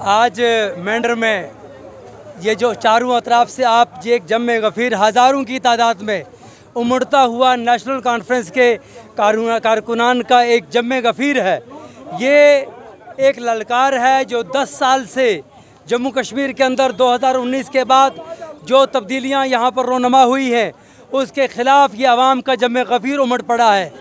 आज मेंढर में ये जो चारों अतराफ से आप एक जम्मे गफ़ीर हज़ारों की तादाद में उमड़ता हुआ नेशनल कॉन्फ्रेंस के कारकुनान का एक जम्मे गफ़ीर है। ये एक ललकार है जो 10 साल से जम्मू कश्मीर के अंदर 2019 के बाद जो तब्दीलियां यहाँ पर रोनमा हुई हैं उसके ख़िलाफ़ ये आवाम का जम्मे गफ़ीर उमड़ पड़ा है।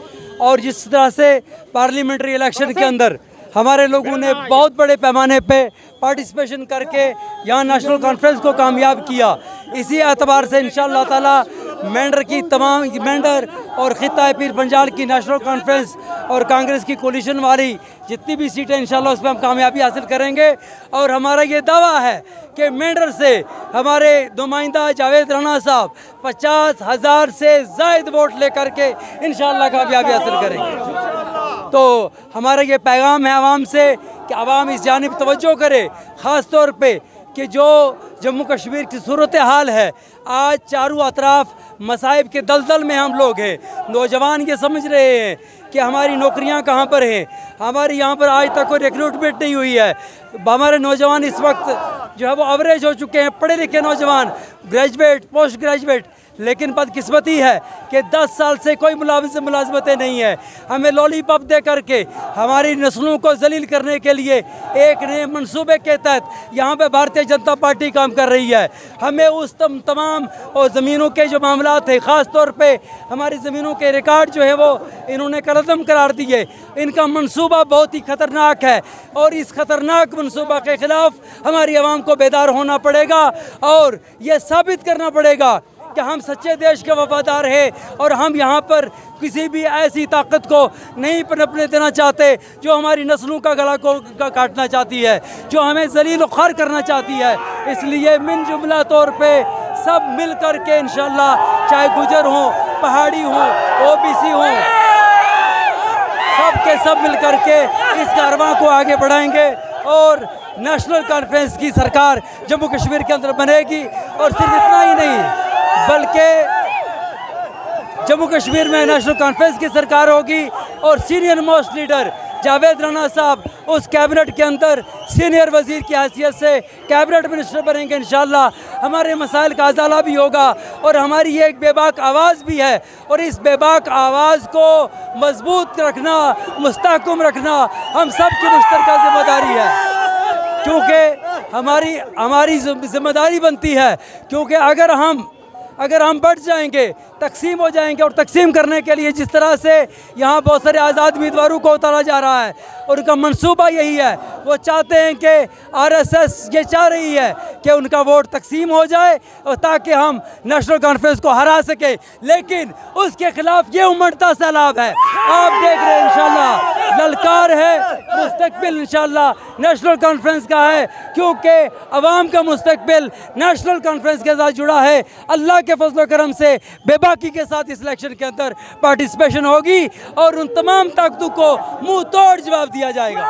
और जिस तरह से पार्लियामेंट्री इलेक्शन के अंदर हमारे लोगों ने बहुत बड़े पैमाने पे पार्टिसिपेशन करके यहाँ नेशनल कॉन्फ्रेंस को कामयाब किया, इसी एतबार से इंशाअल्लाह ताला मेंढर और ख़ित्ता पीर पंजाल की नेशनल कॉन्फ्रेंस और कांग्रेस की कोलिशन वाली जितनी भी सीटें इंशाअल्लाह उसमें हम कामयाबी हासिल करेंगे। और हमारा ये दावा है कि मेंढर से हमारे नुमाइंदा जावेद राणा साहब 50,000 से ज़ायद वोट लेकर के इंशाअल्लाह कामयाबी हासिल करेंगे। तो हमारा ये पैगाम है आवाम से कि आवाम इस जानिब तवज्जो करे, ख़ास तौर पे कि जो जम्मू कश्मीर की सूरत हाल है, आज चारों अतराफ मसाइब के दलदल में हम लोग हैं। नौजवान ये समझ रहे हैं कि हमारी नौकरियां कहां पर हैं, हमारी यहाँ पर आज तक कोई रिक्रूटमेंट नहीं हुई है। हमारे नौजवान इस वक्त जो है वो एवरेज हो चुके हैं, पढ़े लिखे नौजवान, ग्रेजुएट, पोस्ट ग्रेजुएट, लेकिन बदकिस्मती है कि 10 साल से कोई मुलाजमतें नहीं है। हमें लॉलीपॉप दे करके हमारी नस्लों को जलील करने के लिए एक नए मंसूबे के तहत यहाँ पे भारतीय जनता पार्टी काम कर रही है। हमें उस तमाम और ज़मीनों के जो मामला थे, ख़ास तौर पे हमारी ज़मीनों के रिकॉर्ड जो है वो इन्होंने कलअदम करार दिए। इनका मंसूबा बहुत ही ख़तरनाक है और इस ख़तरनाक मंसूबा के ख़िलाफ़ हमारी आवाम को बेदार होना पड़ेगा और ये साबित करना पड़ेगा कि हम सच्चे देश के वफादार हैं और हम यहाँ पर किसी भी ऐसी ताकत को नहीं पनपने देना चाहते जो हमारी नस्लों का गला को काटना चाहती है, जो हमें जलील ख़ार करना चाहती है। इसलिए मिन जुमला तौर पे सब मिल कर के इंशाअल्लाह, चाहे गुजर हों, पहाड़ी हों, OBC हों, सब के सब मिल कर के इस कारवां को आगे बढ़ाएंगे और नेशनल कॉन्फ्रेंस की सरकार जम्मू कश्मीर के अंदर बनेगी। और सिर्फ इतना ही नहीं बल्कि जम्मू कश्मीर में नेशनल कॉन्फ्रेंस की सरकार होगी और senior most leader Javed Rana साहब उस कैबिनेट के अंदर सीनियर वजीर की हैसियत से कैबिनेट मिनिस्टर बनेंगे। इंशाअल्लाह हमारे मसाइल का अजाला भी होगा और हमारी ये एक बेबाक आवाज़ भी है और इस बेबाक आवाज़ को मजबूत रखना, मुस्तहकम रखना हम सब की मुश्तरका जिम्मेदारी है, क्योंकि हमारी जिम्मेदारी बनती है। क्योंकि अगर हम बढ़ जाएंगे, तकसीम हो जाएंगे और तकसीम करने के लिए जिस तरह से यहाँ बहुत सारे आज़ाद उम्मीदवारों को उतारा जा रहा है और उनका मंसूबा यही है, वो चाहते हैं कि RSS ये चाह रही है कि उनका वोट तकसीम हो जाए और ताकि हम नेशनल कॉन्फ्रेंस को हरा सके, लेकिन उसके खिलाफ ये उमड़ता सैलाब है। आप देख रहे हैं इंशाअल्लाह ललकार है, मुस्तकबिल इंशाअल्लाह नेशनल कॉन्फ्रेंस का है, क्योंकि अवाम का मुस्तकबिल नेशनल कॉन्फ्रेंस के साथ जुड़ा है। अल्लाह के फजल करम से बेबाकी के साथ इस इलेक्शन के अंदर पार्टिसिपेशन होगी और उन तमाम ताकतों को मुंह तोड़ जवाब दिया जाएगा।